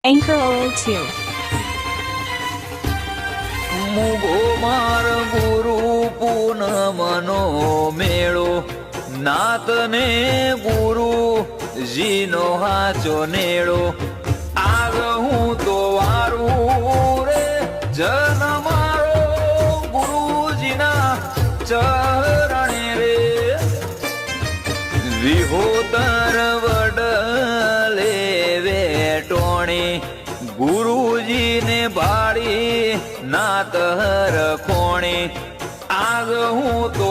Anchor Oral 2. મુગો માર ગુરુ પૂનમનો મેળો, નાતને ગુરુ જીનો હાચો નેળો. આગ હું તો વારું રે જન મારો ગુરુજીના ચરણે રે. વિહોતર વડલે વેટોણી ગુરુજીને ભાડી નાતર ખોણી. આગ હું તો